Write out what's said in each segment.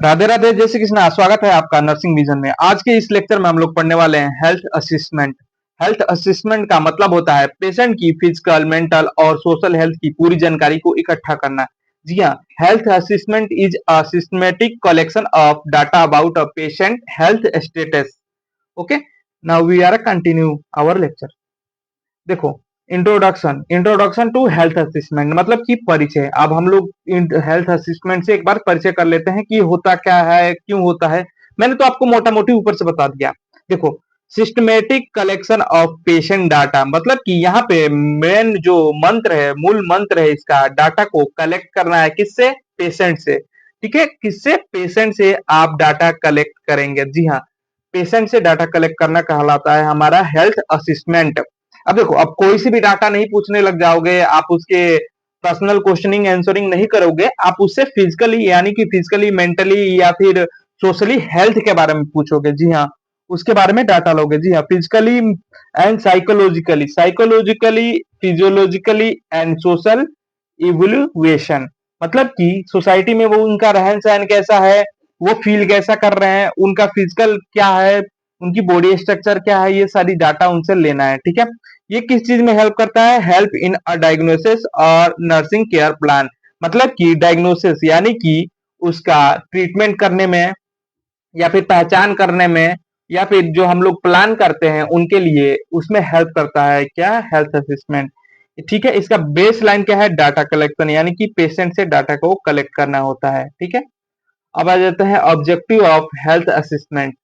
राधे राधे, जय श्री कृष्णा। स्वागत है आपका नर्सिंग विजन में। आज के इस लेक्चर में हम लोग पढ़ने वाले हैं हेल्थ असेसमेंट। हेल्थ असेसमेंट का मतलब होता है पेशेंट की फिजिकल, मेंटल और सोशल हेल्थ की पूरी जानकारी को इकट्ठा करना। जी हाँ, health assessment is a systematic collection of data about a patient health status. Okay, now we are continue our lecture. देखो, introduction introduction to health assessment मतलब कि परिचय। अब हम लोग हेल्थ असेसमेंट से एक बार परिचय कर लेते हैं कि होता क्या है, क्यों होता है। मैंने तो आपको मोटा मोटी ऊपर से बता दिया। देखो, systematic collection of patient data मतलब कि यहाँ पे मेन जो मंत्र है, मूल मंत्र है इसका, डाटा को कलेक्ट करना है। किससे? पेशेंट से। ठीक है, किससे? पेशेंट से आप डाटा कलेक्ट करेंगे। जी हाँ, पेशेंट से डाटा कलेक्ट करना कहलाता है हमारा हेल्थ असेसमेंट। अब देखो, अब कोई से भी डाटा नहीं पूछने लग जाओगे, आप उसके पर्सनल क्वेश्चनिंग आंसरिंग नहीं करोगे, आप उससे फिजिकली यानी कि फिजिकली, मेंटली या फिर सोशली हेल्थ के बारे में पूछोगे। जी हाँ, उसके बारे में डाटा लोगे। जी हाँ, physically and psychologically, physiologically and social evolution मतलब कि सोसाइटी में वो उनका रहन सहन कैसा है, वो फील कैसा कर रहे हैं, उनका फिजिकल क्या है, उनकी बॉडी स्ट्रक्चर क्या है, ये सारी डाटा उनसे लेना है। ठीक है, ये किस चीज में हेल्प करता है? हेल्प इन अ डायग्नोसिस और नर्सिंग केयर प्लान मतलब कि डायग्नोसिस यानी कि उसका ट्रीटमेंट करने में या फिर पहचान करने में या फिर जो हम लोग प्लान करते हैं उनके लिए, उसमें हेल्प करता है क्या? Health assessment. ठीक है, इसका बेस लाइन क्या है? डाटा कलेक्शन यानी कि पेशेंट से डाटा को कलेक्ट करना होता है। ठीक है, अब आ जाता है ऑब्जेक्टिव ऑफ हेल्थ असेसमेंट।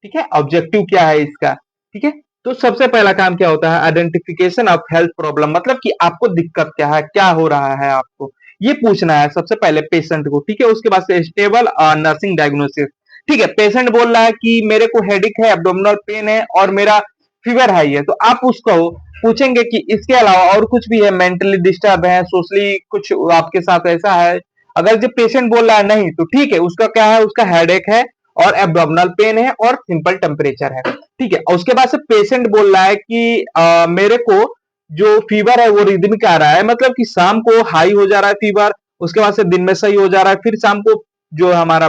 ठीक है, ऑब्जेक्टिव क्या है इसका? ठीक है, तो सबसे पहला काम क्या होता है? आइडेंटिफिकेशन ऑफ हेल्थ प्रॉब्लम मतलब कि आपको दिक्कत क्या है, क्या हो रहा है आपको, ये पूछना है सबसे पहले पेशेंट को। ठीक है, उसके बाद से स्टेबल नर्सिंग डायग्नोसिस। ठीक है, पेशेंट बोल रहा है कि मेरे को हेडिक है, एब्डोमिनल पेन है और मेरा फीवर हाई है, तो आप उसको पूछेंगे कि इसके अलावा और कुछ भी है, मेंटली डिस्टर्ब है, सोशली कुछ आपके साथ ऐसा है। अगर जो पेशेंट बोल रहा है नहीं, तो ठीक है, उसका क्या है? उसका हेडेक है और एब्डोमिनल पेन है और सिंपल टेम्परेचर है। ठीक है, और उसके बाद से पेशेंट बोल रहा है कि मेरे को जो फीवर है वो रिदमिक आ रहा है, मतलब कि शाम को हाई हो जा रहा है फीवर, उसके बाद से दिन में सही हो जा रहा है, फिर शाम को जो हमारा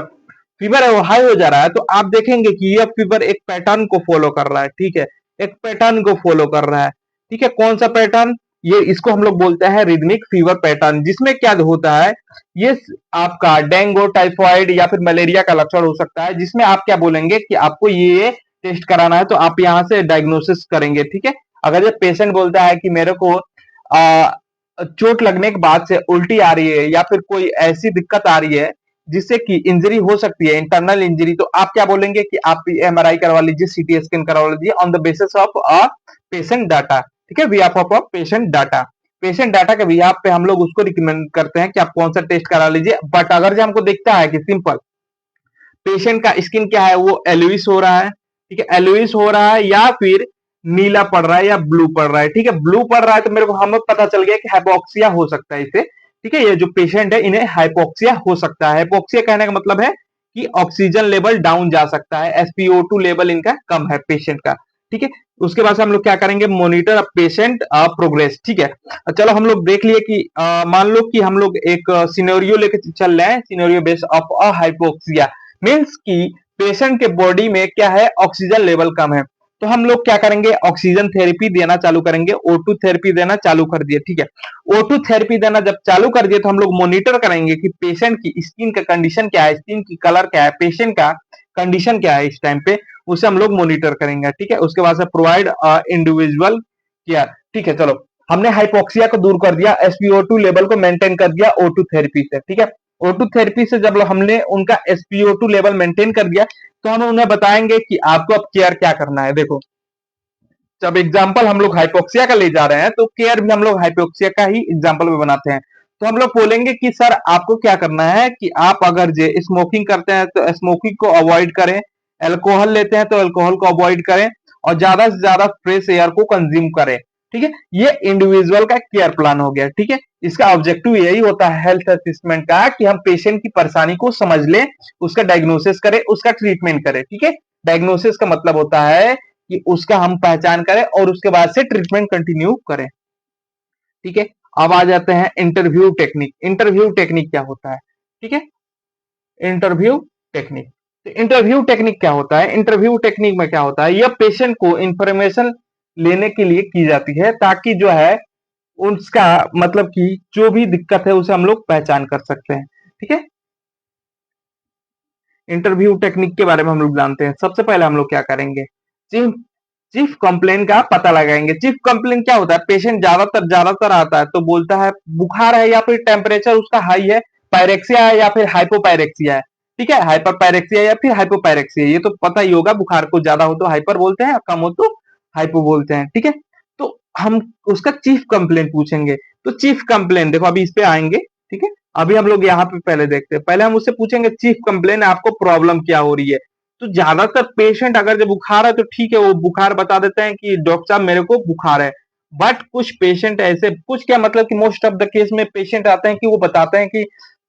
फीवर है वो हाई हो जा रहा है। तो आप देखेंगे कि यह फीवर एक पैटर्न को फॉलो कर रहा है। ठीक है, एक पैटर्न को फॉलो कर रहा है। ठीक है, कौन सा पैटर्न? ये इसको हम लोग बोलते हैं रिदमिक फीवर पैटर्न, जिसमें क्या होता है, ये आपका डेंगू, टाइफाइड या फिर मलेरिया का लक्षण हो सकता है, जिसमें आप क्या बोलेंगे कि आपको ये टेस्ट कराना है, तो आप यहाँ से डायग्नोसिस करेंगे। ठीक है, अगर ये पेशेंट बोलता है कि मेरे को चोट लगने के बाद से उल्टी आ रही है या फिर कोई ऐसी दिक्कत आ रही है जिससे कि इंजरी हो सकती है, इंटरनल इंजरी, तो आप क्या बोलेंगे कि आप एमआरआई करवा लीजिए, सीटी स्कैन करवा लीजिए on the basis of a patient data. ठीक है, we of patient data. Patient data के बिहाफ पे हम लोग उसको रिकमेंड करते हैं कि आप कौन सा टेस्ट करा लीजिए। बट अगर जो हमको दिखता है कि सिंपल पेशेंट का स्किन क्या है, वो एलुइस हो रहा है, ठीक है, एलुइस हो रहा है या फिर नीला पड़ रहा है या ब्लू पड़ रहा है। ठीक है, ब्लू पड़ रहा है तो मेरे को हमें पता चल गया कि हाइपोक्सिया हो सकता है इसे। ठीक है, ये जो पेशेंट है इन्हें हाइपोक्सिया हो सकता है। हाइपोक्सिया कहने का मतलब है कि ऑक्सीजन लेवल डाउन जा सकता है, एसपीओ2 लेवल इनका कम है पेशेंट का। ठीक है, उसके बाद से हम लोग क्या करेंगे? Monitor a patient progress. ठीक है, चलो हम लोग देख लिए कि मान लो कि हम लोग एक सिनेरियो लेके चल रहे हैं, scenario based of a hypoxia means कि पेशेंट के बॉडी में क्या है? ऑक्सीजन लेवल कम है, तो हम लोग क्या करेंगे? ऑक्सीजन थेरेपी देना चालू करेंगे, O2 थेरेपी देना चालू कर दिए। ठीक है, O2 थेरेपी देना जब चालू कर दिए तो हम लोग मॉनिटर करेंगे कि पेशेंट की स्किन का कंडीशन क्या है, स्किन की कलर क्या है, पेशेंट का कंडीशन क्या है इस टाइम पे, उसे हम लोग मॉनिटर करेंगे। ठीक है, उसके बाद से प्रोवाइड इंडिविजुअल केयर। ठीक है, चलो हमने हाइपोक्सिया को दूर कर दिया, एसपीओ2 लेवल को मेंटेन कर दिया O2 थेरेपी से। ठीक है, O2 थेरेपी से जब हमने उनका एसपीओ2 लेवल मेंटेन कर दिया, तो हम उन्हें बताएंगे कि आपको अब केयर क्या करना है। देखो, जब एग्जाम्पल हम लोग हाइपोक्सिया का ले जा रहे हैं तो केयर भी हम लोग हाइपोक्सिया का ही एग्जाम्पल में बनाते हैं। तो हम लोग बोलेंगे कि सर आपको क्या करना है कि आप अगर जे स्मोकिंग करते हैं तो स्मोकिंग को अवॉइड करें, अल्कोहल लेते हैं तो अल्कोहल को अवॉइड करें और ज्यादा से ज्यादा फ्रेश एयर को कंज्यूम करें। ठीक है, ये इंडिविजुअल का केयर प्लान हो गया। ठीक है, इसका ऑब्जेक्टिव यही होता है हेल्थ असेसमेंट का कि हम पेशेंट की परेशानी को समझ लें, उसका डायग्नोसिस करें, उसका ट्रीटमेंट करें। ठीक है, डायग्नोसिस का मतलब होता है कि उसका हम पहचान करें और उसके बाद से ट्रीटमेंट कंटिन्यू करें। ठीक है, अब आ जाते हैं इंटरव्यू टेक्निक। इंटरव्यू टेक्निक क्या होता है? ठीक है, इंटरव्यू टेक्निक। तो इंटरव्यू टेक्निक क्या होता है? इंटरव्यू टेक्निक में क्या होता है, यह पेशेंट को इंफॉर्मेशन लेने के लिए की जाती है ताकि जो है उसका मतलब कि जो भी दिक्कत है उसे हम लोग पहचान कर सकते हैं। ठीक है, इंटरव्यू टेक्निक के बारे में हम लोग जानते हैं। सबसे पहले हम लोग क्या करेंगे, चीफ चीफ कंप्लेन का पता लगाएंगे। चीफ कंप्लेन क्या होता है, पेशेंट ज्यादातर आता है तो बोलता है बुखार है या फिर टेम्परेचर उसका हाई है, पायरेक्सिया है या फिर हाइपोपायरेक्सिया है। ठीक है, हाइपर पायरेक्सिया या फिर हाइपोपायरेक्सिया, ये तो पता ही होगा। बुखार को ज्यादा हो तो हाइपर बोलते हैं, कम हो तो हाइपो बोलते हैं। ठीक है, तो हम उसका चीफ कंप्लेन पूछेंगे। तो चीफ कंप्लेन देखो, अभी इस पे आएंगे। ठीक है, अभी हम लोग यहाँ पे पहले देखते हैं। पहले हम उससे पूछेंगे चीफ कंप्लेन आपको प्रॉब्लम क्या हो रही है। तो ज्यादातर पेशेंट अगर जब बुखार है तो ठीक है, वो बुखार बता देते हैं कि डॉक्टर साहब मेरे को बुखार है। बट कुछ पेशेंट ऐसे, कुछ क्या मतलब कि मोस्ट ऑफ द केस में पेशेंट आते हैं कि वो बताते हैं कि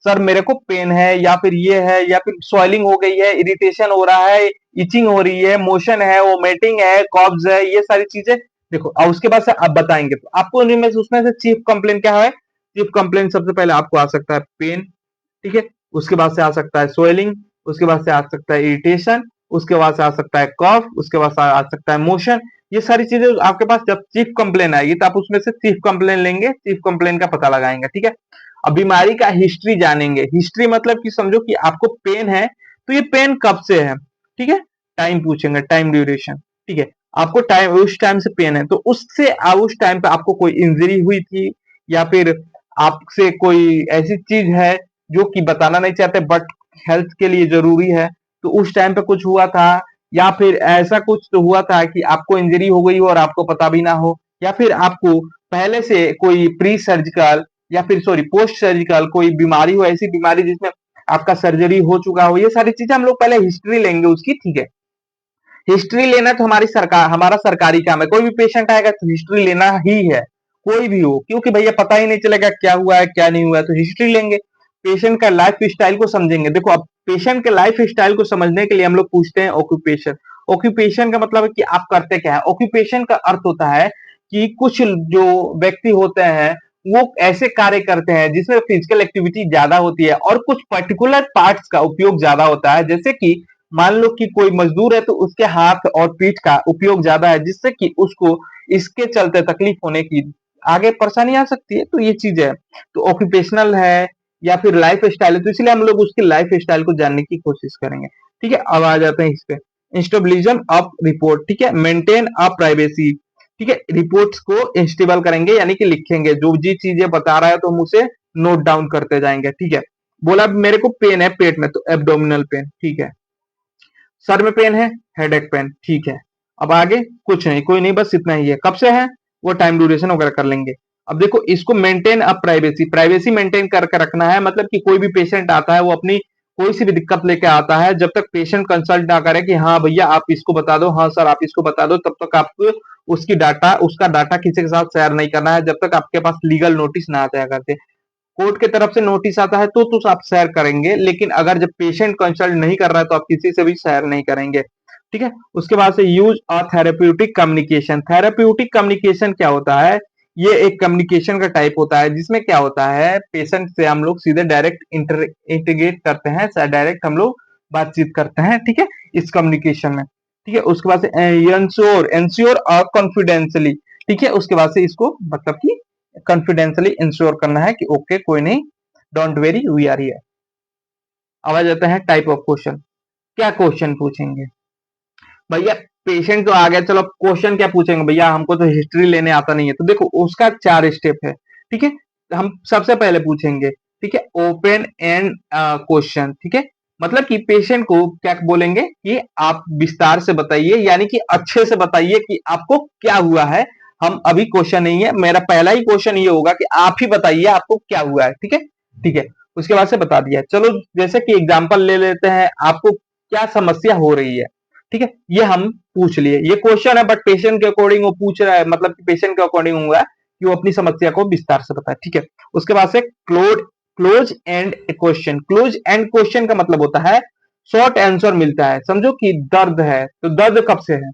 सर मेरे को पेन है या फिर ये है या फिर स्वेलिंग हो गई है, इरिटेशन हो रहा है, इचिंग हो रही है, मोशन है, वोमिटिंग है, कॉब्स है, ये सारी चीजें। देखो अब उसके बाद से आप बताएंगे तो आपको उनमें से उसमें से चीफ कंप्लेन क्या है। चीफ कंप्लेन सबसे पहले आपको आ सकता है पेन। ठीक है, उसके बाद से आ सकता है स्वेलिंग, उसके बाद से आ सकता है इरिटेशन, उसके बाद से आ सकता है कॉफ, उसके बाद से आ सकता है मोशन। ये सारी चीजें आपके पास जब चीफ कंप्लेन आएगी तो आप उसमें से चीफ कंप्लेन लेंगे, चीफ कंप्लेन का पता लगाएंगे। ठीक है, अब बीमारी का हिस्ट्री जानेंगे। हिस्ट्री मतलब कि समझो कि आपको पेन है तो ये पेन कब से है। ठीक है, टाइम पूछेंगे, टाइम ड्यूरेशन। ठीक है, आपको टाइम, उस टाइम से पेन है तो उससे उस टाइम पे आपको कोई इंजरी हुई थी या फिर आपसे कोई ऐसी चीज है जो कि बताना नहीं चाहते बट हेल्थ के लिए जरूरी है, तो उस टाइम पे कुछ हुआ था, या फिर ऐसा कुछ तो हुआ था कि आपको इंजरी हो गई हो और आपको पता भी ना हो, या फिर आपको पहले से कोई प्री सर्जिकल या फिर सॉरी पोस्ट सर्जिकल कोई बीमारी हो, ऐसी बीमारी जिसमें आपका सर्जरी हो चुका हो। ये सारी चीजें हम लोग पहले हिस्ट्री लेंगे उसकी। ठीक है, हिस्ट्री लेना तो हमारा सरकारी काम है। कोई भी पेशेंट आएगा तो हिस्ट्री लेना ही है, कोई भी हो, क्योंकि भैया पता ही नहीं चलेगा क्या हुआ है क्या नहीं हुआ है, तो हिस्ट्री लेंगे। पेशेंट का लाइफ स्टाइल को समझेंगे। देखो अब पेशेंट के लाइफ स्टाइल को समझने के लिए हम लोग पूछते हैं ऑक्यूपेशन। ऑक्यूपेशन का मतलब है कि आप करते क्या है। ऑक्यूपेशन का अर्थ होता है कि कुछ जो व्यक्ति होते हैं वो ऐसे कार्य करते हैं जिसमें फिजिकल एक्टिविटी ज्यादा होती है और कुछ पर्टिकुलर पार्ट्स का उपयोग ज्यादा होता है। जैसे कि मान लो कि कोई मजदूर है तो उसके हाथ और पीठ का उपयोग ज्यादा है, जिससे कि उसको इसके चलते तकलीफ होने की आगे परेशानी आ सकती है। तो ये चीज है, तो ऑक्यूपेशनल है या फिर लाइफ स्टाइल है, तो इसलिए हम लोग उसकी लाइफ स्टाइल को जानने की कोशिश करेंगे। ठीक है, अब आ जाते हैं इस पे, इंस्टेबलिज्म ऑफ रिपोर्ट। ठीक है, मेंटेन अ प्राइवेसी। ठीक है, रिपोर्ट्स को स्टेबल करेंगे यानी कि लिखेंगे, जो जी चीजें बता रहा है तो हम उसे नोट डाउन करते जाएंगे। ठीक है, बोला मेरे को पेन है पेट में तो एब्डोमिनल पेन। ठीक है, सर में पेन है, हेडेक पेन। ठीक है, अब आगे कुछ नहीं, कोई नहीं, बस इतना ही है। कब से है वो टाइम ड्यूरेशन वगैरह कर लेंगे। अब देखो इसको maintain a privacy, privacy maintain करके रखना है। मतलब कि कोई भी पेशेंट आता है वो अपनी कोई सी भी दिक्कत लेके आता है, जब तक पेशेंट कंसल्ट ना करे कि हाँ भैया आप इसको बता दो, हाँ सर आप इसको बता दो, तब तक आपको उसका डाटा किसी के साथ शेयर नहीं करना है जब तक आपके पास लीगल नोटिस ना आता है करके। कोर्ट की तरफ से नोटिस आता है तो आप शेयर करेंगे, लेकिन अगर जब पेशेंट कंसल्ट नहीं कर रहा है तो आप किसी से भी शेयर नहीं करेंगे। ठीक है, उसके बाद से यूज और थेरेप्यूटिक कम्युनिकेशन। थेरेप्यूटिक कम्युनिकेशन क्या होता है, ये एक कम्युनिकेशन का टाइप होता है जिसमें क्या होता है पेशेंट से हम लोग सीधे डायरेक्ट इंटीग्रेट करते हैं, डायरेक्ट हम लोग बातचीत करते हैं। ठीक है, इस कम्युनिकेशन में। ठीक है, उसके बाद से इंश्योर और कॉन्फिडेंशियली। ठीक है, उसके बाद से इसको मतलब कि कॉन्फिडेंशियली इंश्योर करना है कि ओके कोई नहीं, don't very we are here. अब आ जाता है टाइप ऑफ क्वेश्चन। क्या क्वेश्चन पूछेंगे भैया, पेशेंट तो आ गया, चलो क्वेश्चन क्या पूछेंगे भैया, हमको तो हिस्ट्री लेने आता नहीं है। तो देखो उसका 4 स्टेप है। ठीक है, हम सबसे पहले पूछेंगे, ठीक है, ओपन एंड क्वेश्चन। ठीक है, मतलब कि पेशेंट को क्या बोलेंगे कि आप विस्तार से बताइए, यानी कि अच्छे से बताइए कि आपको क्या हुआ है। हम अभी क्वेश्चन नहीं है, मेरा पहला ही क्वेश्चन ये होगा कि आप ही बताइए आपको क्या हुआ है। ठीक है, ठीक है, उसके बाद से बता दिया। चलो जैसे कि एग्जांपल ले लेते हैं, आपको क्या समस्या हो रही है। ठीक है, ये हम पूछ लिए, ये क्वेश्चन है बट पेशेंट के अकॉर्डिंग वो पूछ रहा है, मतलब कि पेशेंट के अकॉर्डिंग होगा कि वो अपनी समस्या को विस्तार से बताए। ठीक है, उसके बाद से close and question. Close and question का मतलब होता है शॉर्ट आंसर मिलता है। समझो कि दर्द है तो दर्द कब से है,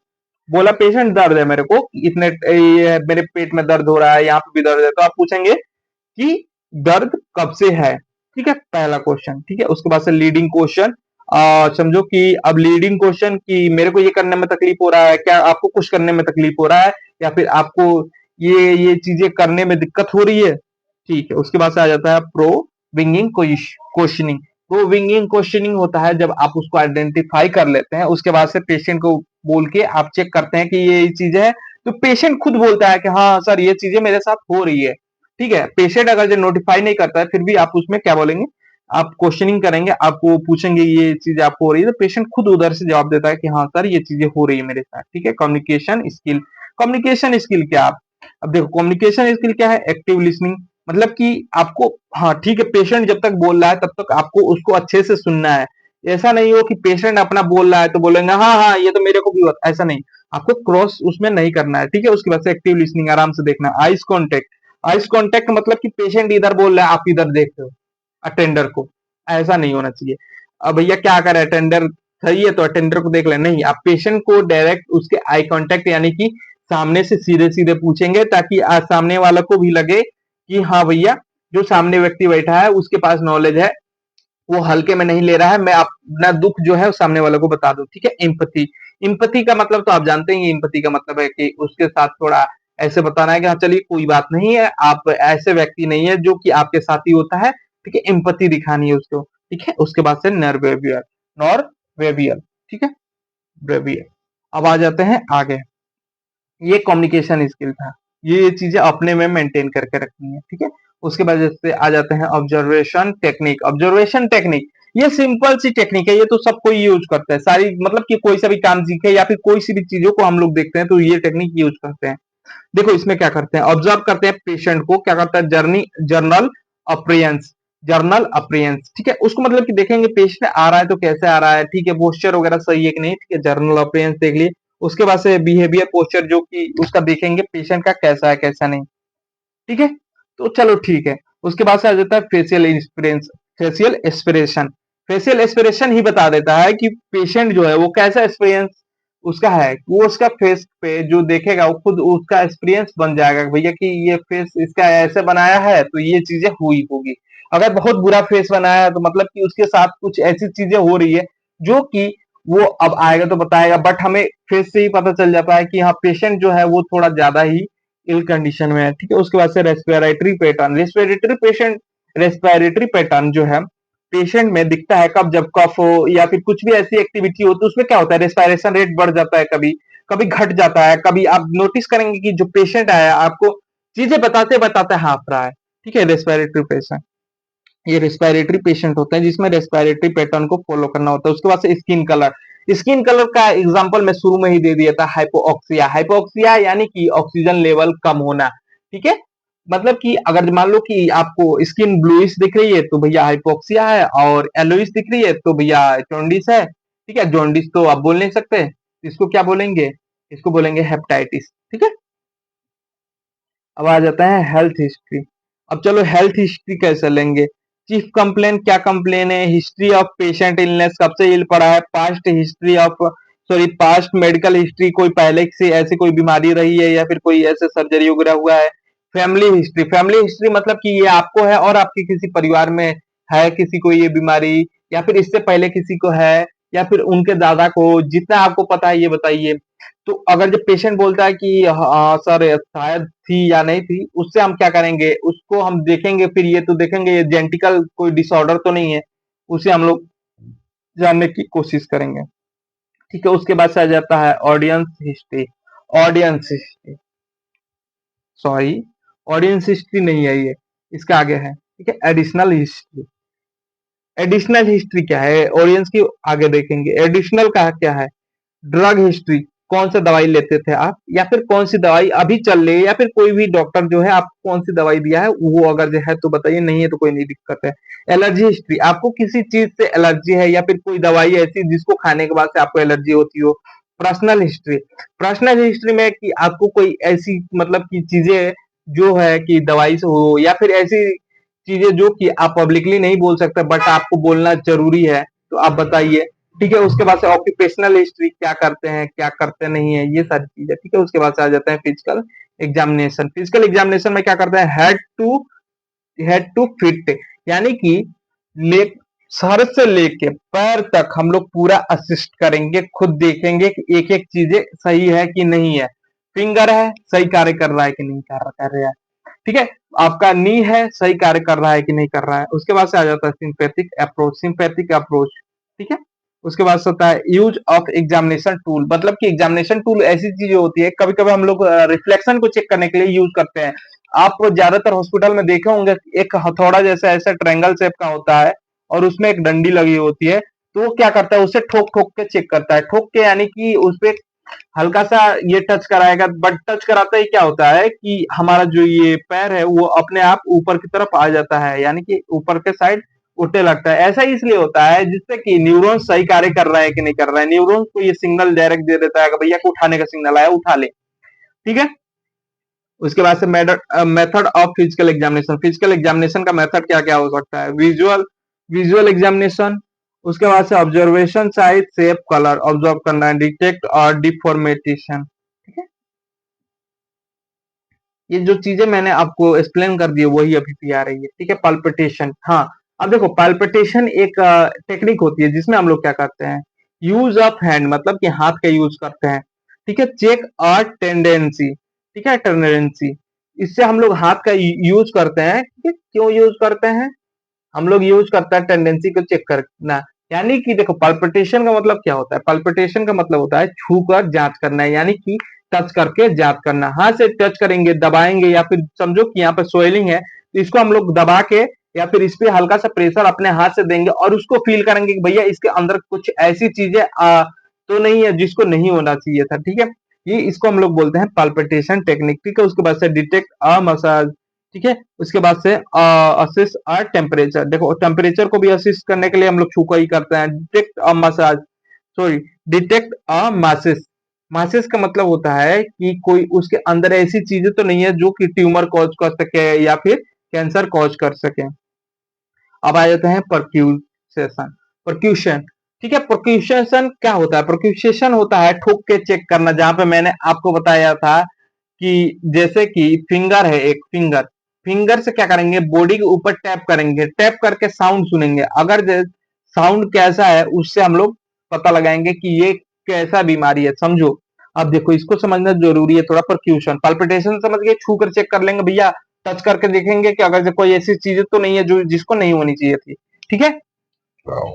बोला पेशेंट दर्द है मेरे को, इतने ये मेरे पेट में दर्द हो रहा है, यहाँ पे भी दर्द है, तो आप पूछेंगे कि दर्द कब से है। ठीक है, पहला क्वेश्चन। ठीक है, उसके बाद से लीडिंग क्वेश्चन, समझो कि अब लीडिंग क्वेश्चन कि मेरे को ये करने में तकलीफ हो रहा है, क्या आपको कुछ करने में तकलीफ हो रहा है, या फिर आपको ये चीजें करने में दिक्कत हो रही है। ठीक है, उसके बाद से आ जाता है प्रोविंगिंग क्वेश्चनिंग। प्रोविंगिंग क्वेश्चनिंग होता है जब आप उसको आइडेंटिफाई कर लेते हैं, उसके बाद से पेशेंट को बोल के आप चेक करते हैं कि ये चीजें है, तो पेशेंट खुद बोलता है कि हाँ सर ये चीजें मेरे साथ हो रही है। ठीक है, पेशेंट अगर जो नोटिफाई नहीं करता है फिर भी आप उसमें क्या बोलेंगे, आप क्वेश्चनिंग करेंगे, आपको पूछेंगे ये चीज आपको हो रही है, तो पेशेंट खुद उधर से जवाब देता है कि हाँ सर ये चीजें हो रही है मेरे साथ। ठीक है, कम्युनिकेशन स्किल। कम्युनिकेशन स्किल क्या, अब देखो कम्युनिकेशन स्किल क्या है, एक्टिव लिसनिंग, मतलब कि आपको, हाँ ठीक है, पेशेंट जब तक बोल रहा है तब तक आपको उसको अच्छे से सुनना है। ऐसा नहीं हो कि पेशेंट अपना बोल रहा है तो बोलेंगे हाँ हाँ ये तो मेरे को भी होता, ऐसा नहीं, आपको क्रॉस उसमें नहीं करना है। ठीक है, उसके बाद से एक्टिव लिसनिंग आराम से देखना। आइस कॉन्टेक्ट, आइस कॉन्टेक्ट मतलब कि पेशेंट इधर बोल रहा है आप इधर देख रहे हो अटेंडर को, ऐसा नहीं होना चाहिए। अब भैया क्या करे अटेंडर, सही है तो अटेंडर को देख ले, नहीं, आप पेशेंट को डायरेक्ट उसके आई कांटेक्ट यानी कि सामने से सीधे सीधे पूछेंगे, ताकि आज सामने वाला को भी लगे कि हाँ भैया जो सामने व्यक्ति बैठा है उसके पास नॉलेज है, वो हल्के में नहीं ले रहा है, मैं अपना दुख जो है सामने वाले को बता दूं। ठीक है, इम्पति, इम्पति का मतलब तो आप जानते ही, इम्पति का मतलब है कि उसके साथ थोड़ा ऐसे बताना है कि हाँ चलिए कोई बात नहीं है, आप ऐसे व्यक्ति नहीं है जो कि आपके साथ ही होता है। ठीक है, इम्पति दिखानी है उसको। ठीक है, उसके बाद से नर्वेवियर, नॉर वेवियर। ठीक है, ब्रेवियर। अब आ जाते हैं आगे, ये कम्युनिकेशन स्किल था, ये चीजें अपने में मेंटेन करके रखनी है। ठीक है, उसके बाद जैसे आ जाते हैं ऑब्जर्वेशन टेक्निक। ऑब्जर्वेशन टेक्निक ये सिंपल सी टेक्निक है, ये तो सब कोई यूज करता है, सारी मतलब कि कोई सा भी काम सीखे या फिर कोई सी भी चीजों को हम लोग देखते हैं तो ये टेक्निक यूज करते हैं। देखो इसमें क्या करते हैं, ऑब्जर्व करते हैं पेशेंट को, क्या करता है जर्नल अपीयरेंस, जर्नल अपीयरेंस। ठीक है, उसको मतलब कि देखेंगे पेशेंट आ रहा है तो कैसे आ रहा है, ठीक है, पोस्चर वगैरह सही है कि नहीं। ठीक है, जर्नल अपीयरेंस देख लिए। उसके बाद से बिहेवियर पोस्चर जो कि उसका देखेंगे पेशेंट का कैसा है कैसा नहीं। ठीक है, तो चलो ठीक है। उसके बाद से आ जाता है facial experience, facial expression. Facial expression ही बता देता है कि पेशेंट जो है वो कैसा एक्सपीरियंस उसका है, वो उसका फेस पे जो देखेगा वो खुद उसका एक्सपीरियंस बन जाएगा भैया कि ये फेस इसका ऐसे बनाया है तो ये चीजें हुई होगी। अगर बहुत बुरा फेस बनाया है तो मतलब कि उसके साथ कुछ ऐसी चीजें हो रही है जो कि वो अब आएगा तो बताएगा, बट हमें फेस से ही पता चल जाता है कि हाँ पेशेंट जो है वो थोड़ा ज्यादा ही इल कंडीशन में है। ठीक है, उसके बाद से रेस्पिरेटरी पैटर्न, रेस्पिरेटरी पैटर्न जो है पेशेंट में दिखता है कब, जब कफ हो या फिर कुछ भी ऐसी एक्टिविटी हो तो उसमें क्या होता है, रेस्पिरेशन रेट बढ़ जाता है, कभी कभी घट जाता है, कभी आप नोटिस करेंगे कि जो पेशेंट आया आपको चीजें बताते बताते हाँफ रहा है। ठीक है, रेस्पिरेटरी पेशेंट, ये रेस्पिरेटरी पेशेंट होते हैं जिसमें रेस्पिरेटरी पैटर्न को फॉलो करना होता है। उसके बाद से स्किन कलर, स्किन कलर का एग्जांपल मैं शुरू में ही दे दिया था, हाइपोक्सिया। हाइपोक्सिया यानी कि ऑक्सीजन लेवल कम होना। ठीक है, मतलब कि अगर मान लो कि आपको स्किन ब्लूइश दिख रही है तो भैया हाइपोक्सिया है, और येलोइश दिख रही है तो भैया जॉन्डिस है। ठीक है, जॉन्डिस तो आप बोल नहीं सकते, इसको क्या बोलेंगे, इसको बोलेंगे हेपेटाइटिस। ठीक है, अब आ जाता है हेल्थ हिस्ट्री। अब चलो हेल्थ हिस्ट्री कैसे लेंगे, चीफ कंप्लेन क्या कंप्लेन है, हिस्ट्री ऑफ पेशेंट इलनेस, कब से इल पड़ा है, past history of, sorry past medical history, कोई पहले से ऐसी कोई बीमारी रही है या फिर कोई ऐसे सर्जरी वगैरह हुआ है। फैमिली हिस्ट्री, फैमिली हिस्ट्री मतलब कि ये आपको है और आपके किसी परिवार में है किसी को ये बीमारी, या फिर इससे पहले किसी को है, या फिर उनके दादा को, जितना आपको पता है ये बताइए। तो अगर जब पेशेंट बोलता है कि हाँ सर शायद थी या नहीं थी, उससे हम क्या करेंगे, उसको हम देखेंगे, फिर ये तो देखेंगे ये जेनेटिकल कोई डिसऑर्डर तो नहीं है, उसे हम लोग जानने की कोशिश करेंगे। ठीक है, उसके बाद से आ जाता है audience history. Audience history, sorry audience history नहीं है ये, इसका आगे है। ठीक है, एडिशनल हिस्ट्री। एडिशनल हिस्ट्री क्या है, ऑडियंस की आगे देखेंगे। एडिशनल का क्या है, ड्रग हिस्ट्री, कौन सा दवाई लेते थे आप, या फिर कौन सी दवाई अभी चल रही है, या फिर कोई भी डॉक्टर जो है आपको कौन सी दवाई दिया है वो अगर जो है तो बताइए, नहीं है तो कोई नहीं दिक्कत है। एलर्जी हिस्ट्री, आपको किसी चीज से एलर्जी है या फिर कोई दवाई ऐसी जिसको खाने के बाद से आपको एलर्जी होती हो। पर्सनल हिस्ट्री, पर्सनल हिस्ट्री में कि आपको कोई ऐसी मतलब की चीजें जो है कि दवाई से हो, या फिर ऐसी चीजें जो कि आप पब्लिकली नहीं बोल सकते बट आपको बोलना जरूरी है, तो आप बताइए। ठीक है, उसके बाद से ऑक्यूपेशनल हिस्ट्री, क्या करते हैं क्या करते नहीं है, ये सारी चीजें। ठीक है, उसके बाद से आ जाता है फिजिकल एग्जामिनेशन। फिजिकल एग्जामिनेशन में क्या करते हैं, हेड टू फिट, यानी कि लेग सर से लेके पैर तक हम लोग पूरा असिस्ट करेंगे, खुद देखेंगे कि एक एक चीजें सही है कि नहीं है। फिंगर है, सही कार्य कर रहा है कि नहीं कर रहा है, ठीक है। आपका नी है, सही कार्य कर रहा है कि नहीं कर रहा है। उसके बाद से आ जाता है सिंपैथिक अप्रोच, ठीक है। उसके बाद से होता है यूज ऑफ एग्जामिनेशन टूल, मतलब कि एग्जामिनेशन टूल ऐसी चीज होती है, कभी कभी हम लोग रिफ्लेक्शन को चेक करने के लिए यूज करते हैं। आप ज्यादातर हॉस्पिटल में देखे होंगे, एक हथौड़ा जैसा ऐसा ट्रायंगल शेप का होता है और उसमें एक डंडी लगी होती है। तो वो क्या करता है, उसे ठोक ठोक के चेक करता है, ठोक के यानी कि उस पे हल्का सा ये टच कराएगा, बट टच कराता ही क्या होता है कि हमारा जो ये पैर है वो अपने आप ऊपर की तरफ आ जाता है, यानी कि ऊपर के साइड उठने लगता है। ऐसा इसलिए होता है जिससे कि न्यूरॉन सही कार्य कर रहा है कि नहीं कर रहा है, न्यूरॉन को ये सिग्नल डायरेक्ट दे देता है कि भैया को उठाने का सिग्नल आया, उठा ले, ठीक है। उसके बाद से method of physical examination, physical examination का मेथड क्या क्या हो सकता है, विजुअल एग्जामिनेशन। उसके बाद से observation, size, shape, colour observe करना है, डिटेक्ट और डिफॉर्मेटेशन, ठीक है। ये जो चीजें मैंने आपको एक्सप्लेन कर दी है वही अभी भी आ रही है, ठीक है। पल्पिटेशन, हाँ। अब देखो पल्पिटेशन एक टेक्निक होती है जिसमें हम लोग क्या करते हैं, यूज ऑफ हैंड, मतलब कि हाथ का यूज करते हैं, ठीक है। चेक और टेंडेंसी, ठीक है, टेंडेंसी। इससे हम लोग हाथ का यूज करते हैं, ठीक है। क्यों यूज करते हैं, हम लोग यूज करते हैं टेंडेंसी को चेक करना। यानी कि देखो पल्पिटेशन का मतलब क्या होता है, पल्पिटेशन का मतलब होता है छू कर जांच करना है, यानी कि टच करके जांच करना। हाथ से टच करेंगे, दबाएंगे, या फिर समझो कि यहाँ पे सोइलिंग है तो इसको हम लोग दबा के या फिर इस पे हल्का सा प्रेशर अपने हाथ से देंगे और उसको फील करेंगे कि भैया इसके अंदर कुछ ऐसी चीजें तो नहीं है जिसको नहीं होना चाहिए था, ठीक है। ये इसको हम लोग बोलते हैं पल्पिटेशन टेक्निक, ठीक है। उसके बाद से डिटेक्ट अ मसाज, ठीक है। उसके बाद से असिस्ट और टेम्परेचर, देखो टेम्परेचर को भी असिस्ट करने के लिए हम लोग छूका ही करते हैं। डिटेक्ट अ मसाज, सॉरी, डिटेक्ट अ मासिस, मासिस का मतलब होता है कि कोई उसके अंदर ऐसी चीजें तो नहीं है जो कि ट्यूमर कॉज कर सके या फिर कैंसर कॉज कर सके। अब आ जाते हैं परक्यूसेशन, परक्यूशन, ठीक है। परक्यूसेशन क्या होता है, परक्यूसेशन होता है ठोक के चेक करना, जहां पे मैंने आपको बताया था कि जैसे कि फिंगर है, एक फिंगर, फिंगर से क्या करेंगे, बॉडी के ऊपर टैप करेंगे, टैप करके साउंड सुनेंगे, अगर साउंड कैसा है उससे हम लोग पता लगाएंगे कि ये कैसा बीमारी है, समझो। अब देखो इसको समझना जरूरी है थोड़ा। परक्यूशन, पाल्पिटेशन समझ गए, छू कर चेक कर लेंगे भैया, टच करके देखेंगे कि अगर कोई ऐसी चीजें तो नहीं है जो जिसको नहीं होनी चाहिए थी, ठीक है।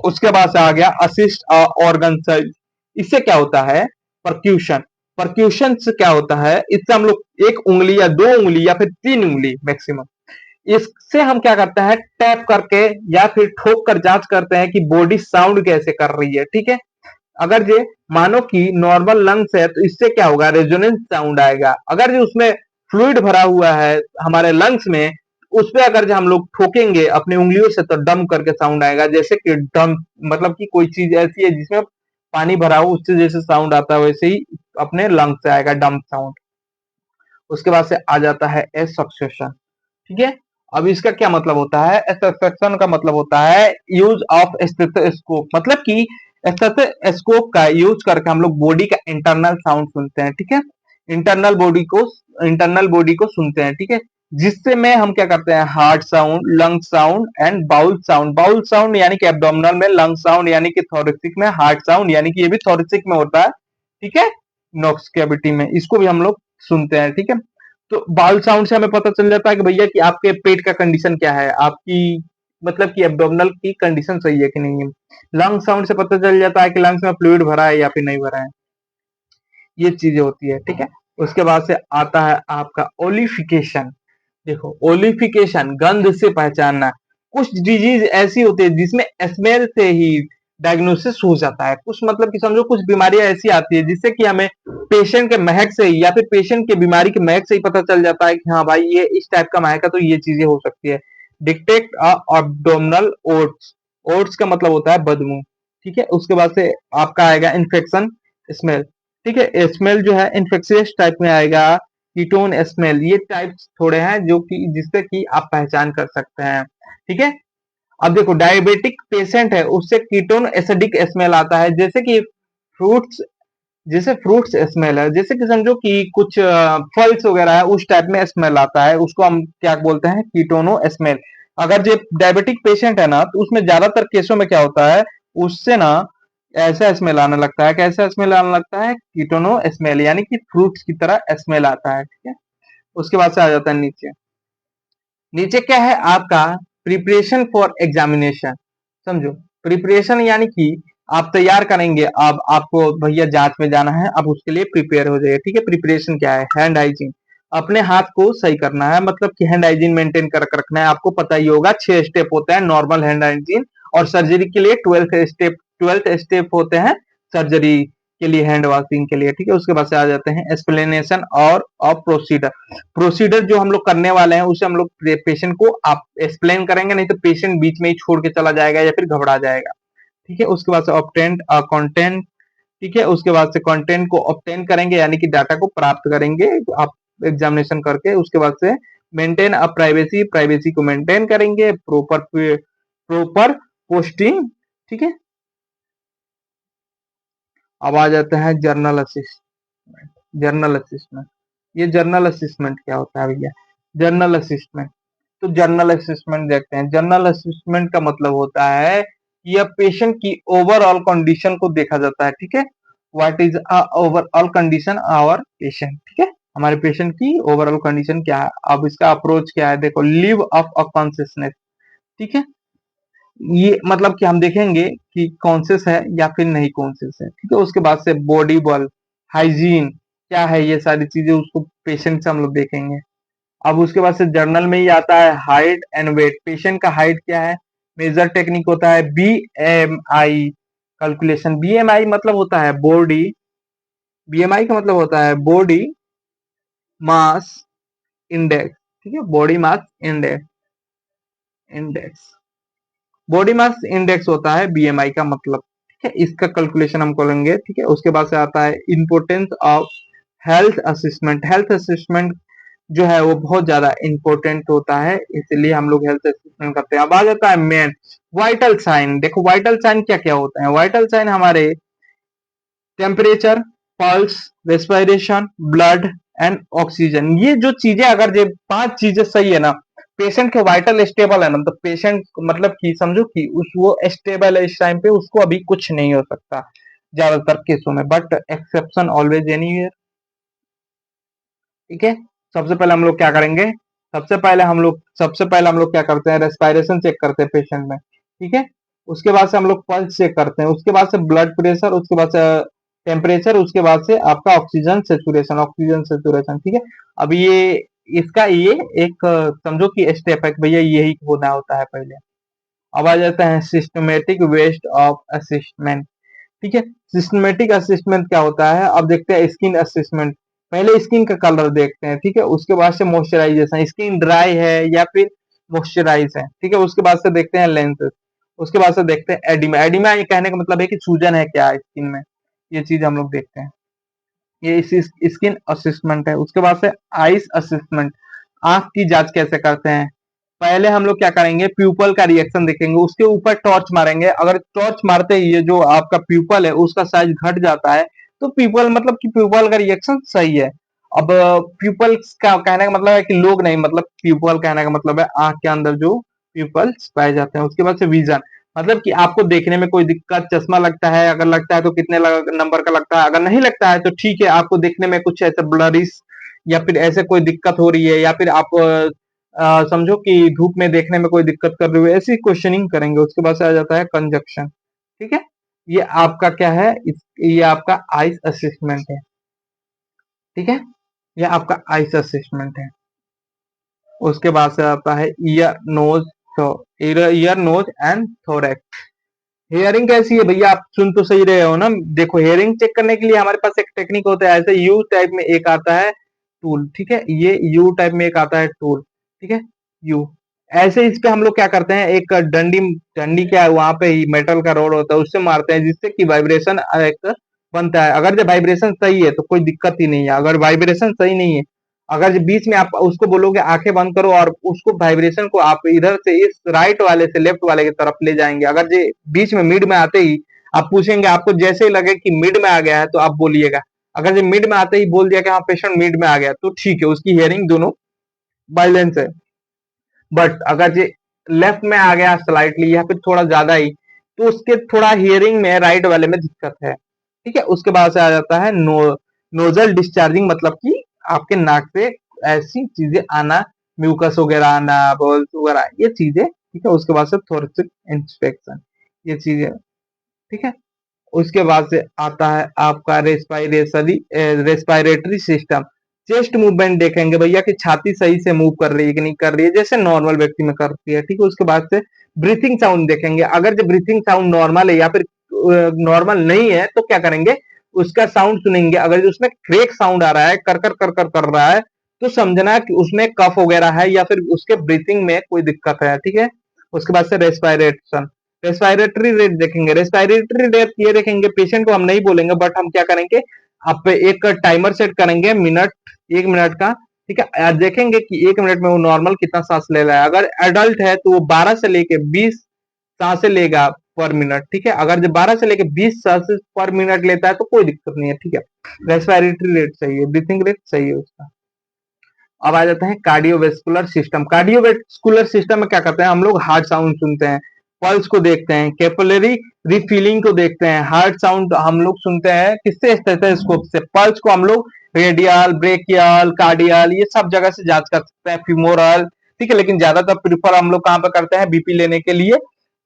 उसके बाद से आ गया असिस्ट ऑर्गन साइज। इससे क्या होता है, परक्यूशन, परक्यूशन से क्या होता है, इससे हम लोग एक उंगली या दो उंगली या फिर तीन उंगली मैक्सिमम, इससे हम क्या करते हैं, टैप करके या फिर ठोक कर जांच करते हैं कि बॉडी साउंड कैसे कर रही है, ठीक है। अगर ये मानो कि नॉर्मल लंग्स है तो इससे क्या होगा, रेजोनेंस साउंड आएगा। अगर जो उसमें फ्लूइड भरा हुआ है हमारे लंग्स में, उस पे अगर जो हम लोग ठोकेंगे अपनी उंगलियों से तो डम करके साउंड आएगा, जैसे कि डम, मतलब कि कोई चीज ऐसी है जिसमें पानी भरा हो, उससे जैसे साउंड आता है वैसे ही अपने लंग्स से आएगा डम साउंड। उसके बाद से आ जाता है एस सक्सेशन, ठीक है। अब इसका क्या मतलब होता है, एसोसिएशन का मतलब होता है यूज ऑफ स्टेथोस्कोप, मतलब कि स्टेथोस्कोप का यूज करके हम लोग बॉडी का इंटरनल साउंड सुनते हैं, ठीक है। इंटरनल बॉडी को इंटरनल बॉडी को सुनते हैं, ठीक है। जिससे में हम क्या करते हैं, heart sound, lung sound and bowel sound, bowel sound यानी कि एब्डोमिनल में, लंग साउंड यानी कि थोरेसिक में, हार्ट साउंड यानी कि ये भी थोरेसिक में होता है, ठीक है, नॉक्स कैविटी में, इसको भी हम लोग सुनते हैं, ठीक है। तो बाउल साउंड से हमें पता चल जाता है कि भैया कि आपके पेट का कंडीशन क्या है, आपकी मतलब कि एब्डोमिनल की कंडीशन सही है कि नहीं है। लंग साउंड से पता चल जाता है कि लंग्स में फ्लूइड भरा है या फिर नहीं भरा है, ये चीजें होती है, ठीक है। उसके बाद से आता है आपका ओलिफिकेशन। देखो ओलिफिकेशन, गंध से पहचानना। कुछ डिजीज ऐसी होती है जिसमें स्मेल से ही डायग्नोसिस हो जाता है, कुछ मतलब कि समझो कुछ बीमारियां ऐसी आती है जिससे कि हमें पेशेंट के महक से ही या फिर पेशेंट के बीमारी के महक से ही पता चल जाता है कि हाँ भाई ये इस टाइप का महक है, तो ये चीजें हो सकती है। डिटेक्ट एब्डोमिनल ओट्स, ओट्स का मतलब होता है बदबू, ठीक है। उसके बाद से आपका आएगा इन्फेक्शन स्मेल, ठीक है। स्मेल जो है इन्फेक्शियस टाइप में आएगा, कीटोन स्मेल, ये टाइप्स थोड़े हैं जो कि जिससे कि आप पहचान कर सकते हैं, ठीक है। अब देखो डायबिटिक पेशेंट है उससे कीटोन एसिडिक स्मेल आता है, जैसे कि फ्रूट्स, जैसे फ्रूट्स स्मेल है, जैसे कि समझो कि कुछ फल्स वगैरह है उस टाइप में स्मेल आता है, उसको हम क्या बोलते हैं, कीटोनो स्मेल। अगर जो डायबिटिक पेशेंट है ना, तो उसमें ज्यादातर केसों में क्या होता है, उससे ना ऐसा स्मेल आने लगता है, कैसा स्मेल आने लगता है, कीटोनो स्मेल, यानी कि फ्रूट्स की तरह स्मेल आता है, ठीक है। उसके बाद से आ जाता है नीचे। नीचे क्या है आपका, प्रिपरेशन फॉर एग्जामिनेशन। समझो, प्रिपरेशन यानी कि आप तैयार करेंगे, अब आपको भैया जांच में जाना है, अब उसके लिए प्रिपेयर हो जाइए, ठीक है। प्रिपरेशन क्या है, हैंड हाइजीन, अपने हाथ को सही करना है, मतलब कि हैंड हाइजीन मेंटेन कर रखना है। आपको पता ही होगा 6 स्टेप होते हैं नॉर्मल हैंड हाइजीन, और सर्जरी के लिए 12 स्टेप होते हैं सर्जरी के लिए, हैंड वॉशिंग के लिए, ठीक है। उसके बाद से आ जाते हैं एक्सप्लेनेशन और ऑफ प्रोसीडर। प्रोसीडर जो हम लोग करने वाले हैं उसे हम लोग पेशेंट को आप एक्सप्लेन करेंगे, नहीं तो पेशेंट बीच में ही छोड़ के चला जाएगा या फिर घबरा जाएगा, ठीक है। उसके बाद से ऑब्टेन कंटेंट, ठीक है। उसके बाद से कंटेंट को ऑब्टेन करेंगे, यानी कि डाटा को प्राप्त करेंगे आप एग्जामिनेशन करके। उसके बाद से मेंटेन अ प्राइवेसी, प्राइवेसी को मेंटेन करेंगे, प्रॉपर पोस्टिंग, ठीक है। अब आ जाता है जर्नल असिस्टमेंट। जर्नल असिस्टमेंट, ये जर्नल असिस्टमेंट क्या होता है भैया, जर्नल असिस्टमेंट। तो जर्नल असिस्टमेंट देखते हैं। जर्नल असिस्टमेंट का मतलब होता है कि यह पेशेंट की ओवरऑल कंडीशन को देखा जाता है, ठीक है। What is overall condition our patient, ठीक है। हमारे पेशेंट की ओवरऑल कंडीशन क्या है। अब इसका अप्रोच क्या है, देखो, लिव ऑफ अ कॉन्सियसनेस, ठीक है। ये मतलब कि हम देखेंगे कि कॉन्शियस है या फिर नहीं कॉन्शियस है, ठीक है। उसके बाद से बॉडी बल, हाइजीन क्या है, ये सारी चीजें उसको पेशेंट से हम लोग देखेंगे। अब उसके बाद से जर्नल में ही आता है हाइट एंड वेट, पेशेंट का हाइट क्या है, मेजर टेक्निक होता है बीएमआई कैलकुलेशन। बीएमआई मतलब होता है बॉडी, बीएमआई का मतलब होता है बॉडी मास इंडेक्स, ठीक है। Body mass index, index body mass index होता है बीएमआई का मतलब, ठीक है। इसका कैलकुलेशन हम करेंगे, ठीक है। उसके बाद से आता है importance of health assessment. Health assessment जो है वो बहुत ज्यादा इंपॉर्टेंट होता है, इसलिए हम लोग हेल्थ असेसमेंट करते हैं। अब आ जाता है मेन वाइटल साइन। देखो वाइटल साइन क्या क्या होते हैं। वाइटल साइन हमारे temperature, pulse, respiration, blood and oxygen, ये जो चीजें अगर ये 5 चीजें सही है ना, पेशेंट के वाइटल स्टेबल है ना, तो पेशेंट मतलब कि समझो कि उस वो स्टेबल है इस टाइम पे, उसको अभी कुछ नहीं हो सकता ज्यादातर केसों में, बट एक्सेप्शन ऑलवेज एनीवेयर, ठीक है। सबसे पहले हम लोग क्या करेंगे, सबसे पहले हम लोग क्या करते हैं, रेस्पिरेशन चेक करते हैं पेशेंट में, ठीक है। उसके बाद से हम लोग पल्स चेक करते हैं, उसके बाद से ब्लड प्रेशर, उसके बाद से टेम्परेचर, उसके बाद से आपका ऑक्सीजन सेचुरेशन, ठीक है। अब ये इसका ये एक समझो कि स्टेप है कि भैया यही होना होता है पहले। अब आ जाता है सिस्टमेटिक वेस्ट ऑफ असिस्टमेंट, ठीक है। सिस्टमेटिक असिस्टमेंट क्या होता है, अब देखते हैं स्किन असिस्टमेंट। पहले स्किन का कलर देखते हैं, ठीक है। उसके बाद से मॉइस्चराइजेशन, स्किन ड्राई है या फिर मॉइस्चराइज है, ठीक है। उसके बाद से देखते हैं लेंसेज, उसके बाद से देखते हैं एडिमा। एडिमा ये कहने का मतलब है कि सूजन है क्या स्किन में, ये चीज हम लोग देखते हैं। ये स्किन असिस्टमेंट है। उसके बाद से आइस असिस्टमेंट, आंख की जांच कैसे करते हैं। पहले हम लोग क्या करेंगे, प्यूपल का रिएक्शन देखेंगे, उसके ऊपर टॉर्च मारेंगे। अगर टॉर्च मारते ही ये जो आपका प्यूपल है उसका साइज घट जाता है, तो प्यूपल मतलब कि प्यूपल का रिएक्शन सही है। अब प्यूपल का कहने का मतलब है कि लोग नहीं, मतलब प्यूपल कहने का मतलब है आंख के अंदर जो प्यूपल्स पाए जाते हैं। उसके बाद से विजन, मतलब कि आपको देखने में कोई दिक्कत, चश्मा लगता है, अगर लगता है तो कितने नंबर का लगता है, अगर नहीं लगता है तो ठीक है, आपको देखने में कुछ ऐसे ब्लरिश या फिर ऐसे कोई दिक्कत हो रही है, या फिर आप समझो कि धूप में देखने में कोई दिक्कत कर रही है, ऐसी क्वेश्चनिंग करेंगे। उसके बाद से आ जाता है कंजक्शन, ठीक है। ये आपका क्या है, ये आपका आइस असेसमेंट है, ठीक है। ये आपका आइस असेसमेंट है। उसके बाद से आता है ईयर नोज, तो ear nose and thorax. Hearing कैसी है भैया, आप सुन तो सही रहे हो ना। देखो हेयरिंग चेक करने के लिए हमारे पास एक टेक्निक होता है, ऐसे यू टाइप में एक आता है टूल, ठीक है। ये यू टाइप में एक आता है टूल, ठीक है। यू ऐसे इस पे हम लोग क्या करते हैं, एक डंडी, डंडी क्या है, वहां पे ही मेटल का रोड होता है, उससे मारते हैं, जिससे कि वाइब्रेशन एक बनता है। अगर जब वाइब्रेशन सही है तो कोई दिक्कत ही नहीं है, अगर वाइब्रेशन सही नहीं है, अगर जो बीच में आप उसको बोलोगे आंखें बंद करो और उसको वाइब्रेशन को आप इधर से इस राइट वाले से लेफ्ट वाले की तरफ ले जाएंगे, अगर जो बीच में मिड में आते ही आप पूछेंगे, आपको जैसे ही लगे कि मिड में आ गया है तो आप बोलिएगा। अगर जो मिड में आते ही बोल दिया कि हाँ पेशेंट मिड में आ गया, तो ठीक है, उसकी हियरिंग दोनों बैलेंस है। बट अगर ये लेफ्ट में आ गया स्लाइटली या फिर थोड़ा ज्यादा ही, तो उसके थोड़ा हियरिंग में राइट वाले में दिक्कत है। ठीक है, उसके बाद से आ जाता है नोजल डिस्चार्जिंग, मतलब कि आपके नाक से ऐसी चीजें आना, म्यूकस वगैरह आना, बॉल्स वगैरह, ये चीजें। ठीक है, उसके बाद से थोरेसिक इंस्पेक्शन, ये चीजें। ठीक है, उसके बाद से आता है आपका रेस्पिरेटरी सिस्टम। चेस्ट मूवमेंट देखेंगे भैया कि छाती सही से मूव कर रही है कि नहीं कर रही है, जैसे नॉर्मल व्यक्ति में करती है। ठीक है, उसके बाद से ब्रीथिंग साउंड देखेंगे, अगर जो ब्रीथिंग साउंड नॉर्मल है या फिर नॉर्मल नहीं है तो क्या करेंगे, उसका साउंड सुनेंगे। अगर जो उसमें क्रेक साउंड आ रहा है, कर कर कर कर कर रहा है, तो समझना कि उसमें कफ वगैरह है या फिर उसके ब्रीथिंग में कोई दिक्कत है। ठीक है, उसके बाद से रेस्पिरेशन, रेस्पिरेटरी रेट देखेंगे। रेस्पिरेटरी रेट ये देखेंगे, पेशेंट को हम नहीं बोलेंगे, बट हम क्या करेंगे, आप एक टाइमर सेट करेंगे, मिनट, 1 मिनट का। ठीक है, देखेंगे कि 1 मिनट में वो नॉर्मल कितना सांस ले रहा है। अगर एडल्ट है तो वो 12 से लेके 20 सांसें लेगा पर मिनट। ठीक है, अगर जब 12 से लेके 20 सांसें पर मिनट लेता है तो कोई दिक्कत नहीं है। ठीक है, रेस्पिरेटरी रेट सही है, ब्रीथिंग रेट सही है उसका। अब आ जाता है कार्डियोवेस्कुलर सिस्टम। कार्डियोवेस्कुलर सिस्टम में क्या करते हैं हम लोग, हार्ट साउंड सुनते हैं, पल्स को देखते हैं, कैपिलरी रिफिलिंग को देखते हैं। हार्ट साउंड हम लोग सुनते हैं किससे, स्टेथोस्कोप से। पल्स को हम लोग रेडियल, ब्रेकियल, कार्डियल, ये सब जगह से जांच कर सकते हैं, फ्यूमोरल। ठीक है, लेकिन ज्यादातर प्रीफर हम लोग कहाँ पर करते हैं, बीपी लेने के लिए।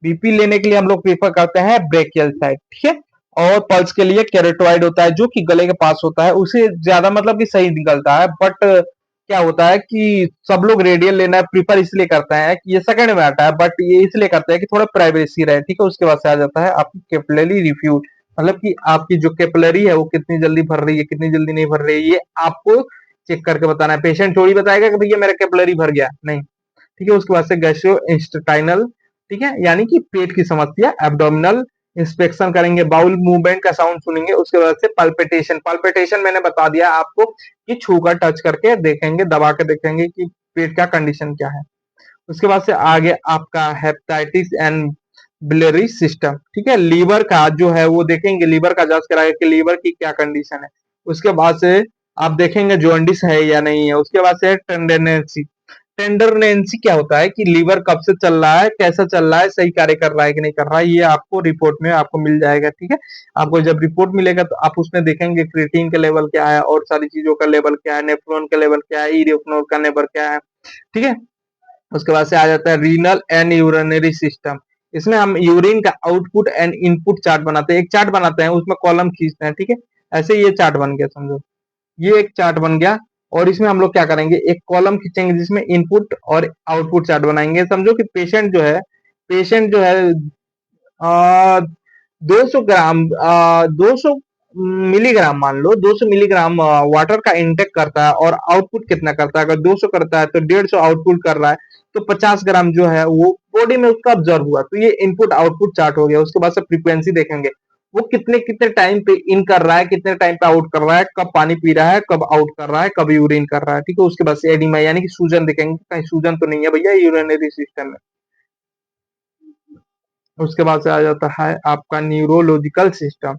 बीपी लेने के लिए हम लोग प्रीफर करते हैं ब्रेकियल साइड। ठीक है, और पल्स के लिए कैरोटोइड होता है जो कि गले के पास होता है, उसे ज्यादा मतलब कि सही निकलता है। बट क्या होता है कि सब लोग रेडियल लेना प्रीफर इसलिए करते हैं कि ये सेकंड में आता है, बट ये इसलिए करते हैं कि थोड़ा प्राइवेसी रहे। ठीक है, उसके बाद से आ जाता है आपकी कैपिलरी रिफ्यूज, मतलब कि आपकी जो कैपिलरी है वो कितनी जल्दी भर रही है, कितनी जल्दी नहीं भर रही है, ये आपको चेक करके बताना है। पेशेंट थोड़ी बताएगा कि भैया मेरा कैपिलरी भर गया, नहीं। ठीक है, उसके बाद से गैस्ट्रो इंस्टेटाइनल, ठीक है, यानी कि पेट की समस्या, एब्डोमिनल इंस्पेक्शन करेंगे, बाउल मूवमेंट का साउंड सुनेंगे। उसके बाद से पल्पिटेशन, पल्पिटेशन मैंने बता दिया आपको कि छू कर टच करके देखेंगे, दबा के देखेंगे कि पेट का कंडीशन क्या है। उसके बाद से आगे आपका हेपेटाइटिस एंड बिलियरी सिस्टम। ठीक है, लीवर का जो है वो देखेंगे, लीवर का जांच कराएंगे कि लीवर की क्या कंडीशन है। उसके बाद से आप देखेंगे जॉन्डिस है या नहीं है। उसके बाद से टेंडेंसी, टेंडरनेंसी क्या होता है कि लीवर कब से चल रहा है, कैसा चल रहा है, सही कार्य कर रहा है कि नहीं कर रहा है, ये आपको रिपोर्ट में आपको मिल जाएगा। ठीक है, आपको जब रिपोर्ट मिलेगा तो आप उसमें देखेंगे क्रिएटिन का लेवल क्या है और सारी चीजों का लेवल क्या है, नेफ्रॉन का लेवल क्या है, इरिथ्रोन का लेवल क्या है। ठीक है, उसके बाद से आ जाता है रीनल एंड यूरिनरी सिस्टम। इसमें हम यूरिन का आउटपुट एंड इनपुट चार्ट बनाते हैं, एक चार्ट बनाते हैं, उसमें कॉलम खींचते हैं। ठीक है, ऐसे ये चार्ट बन गया समझो, ये एक चार्ट बन गया। और इसमें हम लोग क्या करेंगे, एक कॉलम खींचेंगे जिसमें इनपुट और आउटपुट चार्ट बनाएंगे। समझो कि पेशेंट जो है 200 ग्राम 200 मिलीग्राम, मान लो 200 मिलीग्राम वाटर का इंटेक करता है, और आउटपुट कितना करता है, अगर 200 करता है तो 150 आउटपुट कर रहा है, तो 50 ग्राम जो है वो बॉडी में उसका ऑब्जर्व हुआ। तो ये इनपुट आउटपुट चार्ट हो गया। उसके बाद से फ्रीक्वेंसी देखेंगे, वो कितने कितने टाइम पे इन कर रहा है, कितने टाइम पे आउट कर रहा है, कब पानी पी रहा है, कब आउट कर रहा है, कब यूरिन कर रहा है। ठीक है, उसके बाद से एडिमा यानी कि सूजन देखेंगे, कहीं सूजन तो नहीं है भैया यूरिनरी सिस्टम में। उसके बाद से आ जाता है आपका न्यूरोलॉजिकल सिस्टम।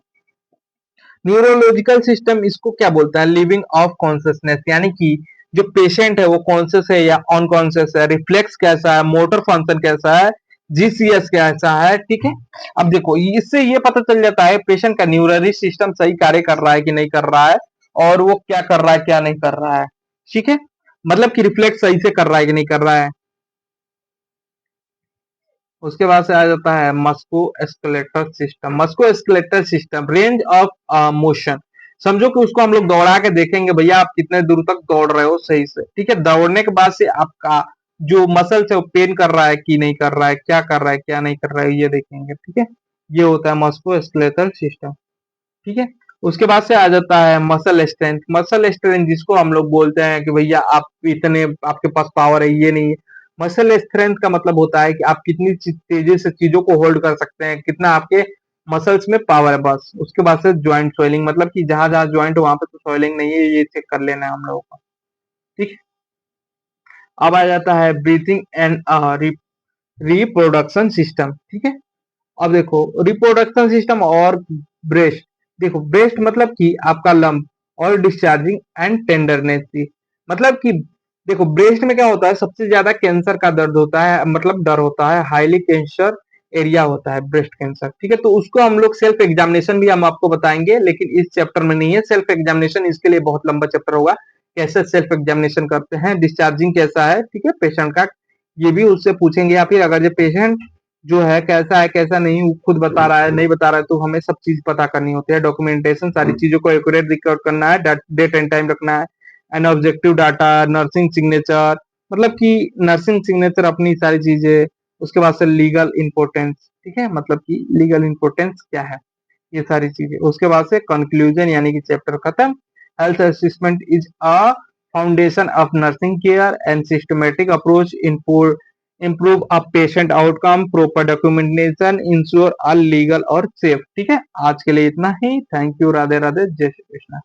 न्यूरोलॉजिकल सिस्टम इसको क्या बोलता है, लिविंग ऑफ कॉन्सियसनेस, यानी कि जो पेशेंट है वो कॉन्शियस है या अनकॉन्शियस है, रिफ्लेक्स कैसा है, मोटर फंक्शन कैसा है, जीसीएस कैसा है। ठीक है, अब देखो इससे ये पता चल जाता है पेशेंट का न्यूररी सिस्टम सही कार्य कर रहा है कि नहीं कर रहा है, और वो क्या कर रहा है क्या नहीं कर रहा है। ठीक है, मतलब कि रिफ्लेक्स सही से कर रहा है कि नहीं कर रहा है। उसके बाद से आ जाता है Moscow escalator system. Moscow escalator system, range of motion. समझो कि उसको हम लोग दौड़ा के देखेंगे भैया आप कितने दूर तक दौड़ रहे हो सही से। ठीक है, दौड़ने के बाद से आपका जो मसल है वो पेन कर रहा है कि नहीं कर रहा है, क्या कर रहा है क्या नहीं कर रहा है, ये देखेंगे। ठीक है, ये होता है मस्को एस्केलेटर सिस्टम। ठीक है, उसके बाद से आ जाता है मसल स्ट्रेंथ। मसल स्ट्रेंथ जिसको हम लोग बोलते हैं कि भैया आप इतने आपके पास पावर है, ये नहीं है। मसल स्ट्रेंथ का मतलब होता है कि आप कितनी तेजी से चीजों को होल्ड कर सकते हैं, कितना आपके मसल्स में पावर है, बस। उसके बाद से ज्वाइंट स्वेलिंग, मतलब कि जहां जहां ज्वाइंट वहां पे तो स्वेलिंग नहीं है, ये चेक कर लेना है हम लोगों को। ठीक, अब आ जाता है ब्रीथिंग एंड रिप्रोडक्शन सिस्टम। ठीक है, अब देखो रिप्रोडक्शन सिस्टम और ब्रेस्ट। देखो ब्रेस्ट मतलब कि आपका लंप और डिस्चार्जिंग एंड टेंडरनेस, मतलब कि देखो ब्रेस्ट में क्या होता है, सबसे ज्यादा कैंसर का दर्द होता है, मतलब डर होता है, हाईली कैंसर एरिया होता है ब्रेस्ट कैंसर, ठीक है। तो उसको हम लोग सेल्फ एग्जामिनेशन भी हम आपको बताएंगे, लेकिन इस चैप्टर में नहीं है सेल्फ एग्जामिनेशन, इसके लिए बहुत लंबा चैप्टर होगा, कैसे सेल्फ एग्जामिनेशन करते हैं, डिस्चार्जिंग कैसा है, ठीक है, पेशेंट का, ये भी उससे पूछेंगे। या फिर अगर ये पेशेंट जो है कैसा नहीं, वो खुद बता रहा है नहीं बता रहा है, तो हमें सब चीज पता करनी होती है, डॉक्यूमेंटेशन सारी चीजों को एक्यूरेट रिकॉर्ड करना है, डेट एंड टाइम रखना है, and objective data, nursing signature, मतलब कि नर्सिंग सिग्नेचर अपनी सारी चीजें, उसके बाद से लीगल इंपोर्टेंस, ठीक है, मतलब कि लीगल इंपोर्टेंस क्या है, ये सारी चीजें, उसके बाद से कंक्लूजन यानी कि चैप्टर खत्म। Health assessment is a foundation of nursing care and systematic approach improve a patient outcome, proper documentation, ensure all legal और सेफ, ठीक है। आज के लिए इतना ही, थैंक यू, राधे राधे, जय श्री कृष्ण।